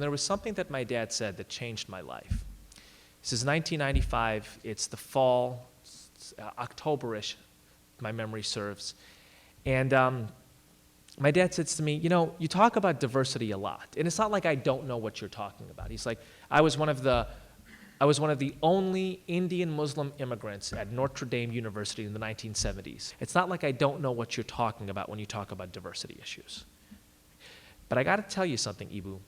And there was something that my dad said that changed my life. This is 1995, it's the fall, October-ish, my memory serves. And my dad says to me, you know, you talk about diversity a lot, and it's not like I don't know what you're talking about. He's like, I was one of the only Indian Muslim immigrants at Notre Dame University in the 1970s. It's not like I don't know what you're talking about when you talk about diversity issues. But I gotta tell you something, Eboo.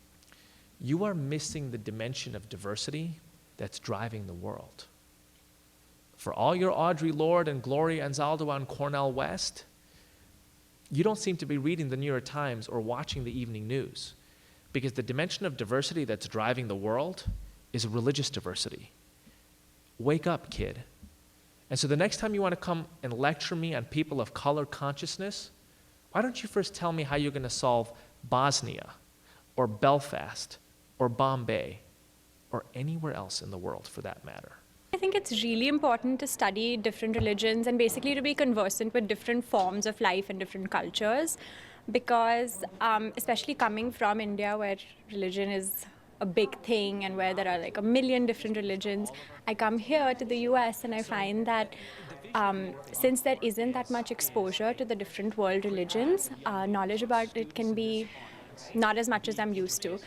You are missing the dimension of diversity that's driving the world. For all your Audre Lorde and Gloria Anzaldo on Cornell West, you don't seem to be reading the New York Times or watching the evening news, because the dimension of diversity that's driving the world is religious diversity. Wake up, kid. And so the next time you want to come and lecture me on people of color consciousness, why don't you first tell me how you're going to solve Bosnia or Belfast or Bombay or anywhere else in the world for that matter? I think it's really important to study different religions and basically to be conversant with different forms of life and different cultures, because especially coming from India, where religion is a big thing and where there are like 1 million different religions, I come here to the US and I find that since there isn't that much exposure to the different world religions, knowledge about it can be not as much as I'm used to.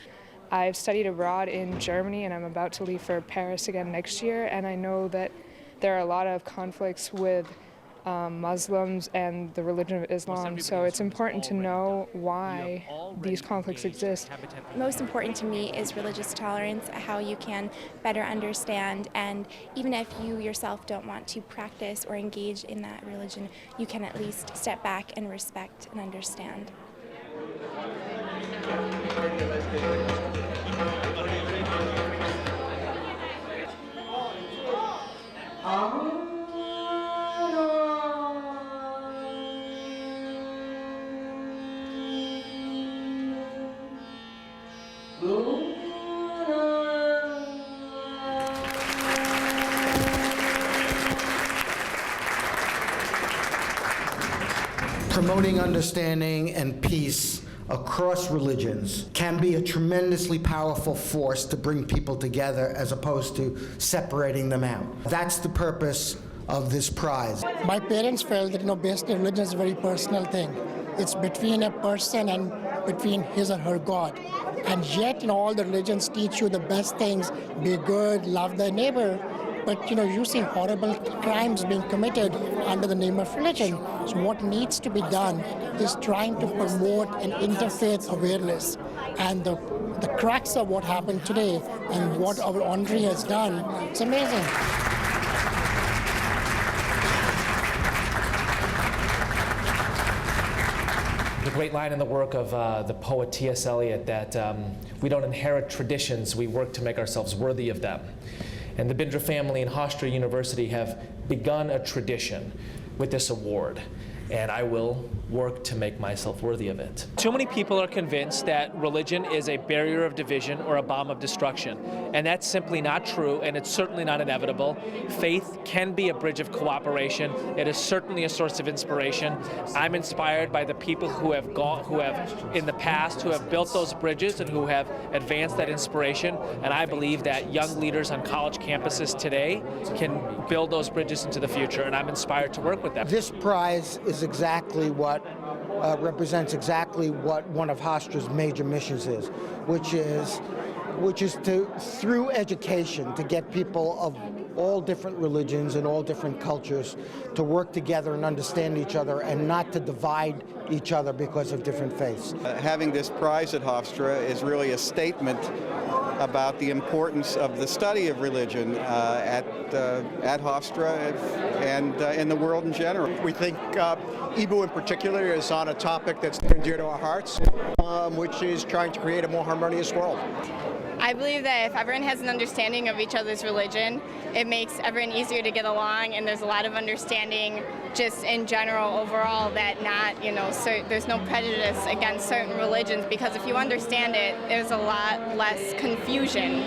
I've studied abroad in Germany and I'm about to leave for Paris again next year, and I know that there are a lot of conflicts with Muslims and the religion of Islam, so it's important to know why these conflicts exist. Most important to me is religious tolerance, how you can better understand, and even if you yourself don't want to practice or engage in that religion, you can at least step back and respect and understand. Promoting understanding and peace across religions can be a tremendously powerful force to bring people together as opposed to separating them out. That's the purpose of this prize. My parents felt that, basically religion is a very personal thing. It's between a person and between his or her God. And yet, all the religions teach you the best things, be good, love thy neighbor. But, you see horrible crimes being committed under the name of religion. So what needs to be done is trying to promote an interfaith awareness. And the crux of what happened today and what our Audre has done, it's amazing. The great line in the work of the poet T.S. Eliot that we don't inherit traditions, we work to make ourselves worthy of them. And the Bindra family and Hofstra University have begun a tradition with this award, and I will work to make myself worthy of it. Too many people are convinced that religion is a barrier of division or a bomb of destruction, and that's simply not true, and it's certainly not inevitable. Faith can be a bridge of cooperation. It is certainly a source of inspiration. I'm inspired by the people who have in the past, who have built those bridges and who have advanced that inspiration, and I believe that young leaders on college campuses today can build those bridges into the future, and I'm inspired to work with them. This prize is exactly what represents exactly what one of Hofstra's major missions is, which is to, through education, to get people of all different religions and all different cultures to work together and understand each other and not to divide each other because of different faiths. Having this prize at Hofstra is really a statement about the importance of the study of religion at Hofstra and in the world in general. We think Eboo in particular is on a topic that's near and dear to our hearts, which is trying to create a more harmonious world. I believe that if everyone has an understanding of each other's religion, it makes everyone easier to get along, and there's a lot of understanding just in general overall that there's no prejudice against certain religions, because if you understand it, there's a lot less confusion.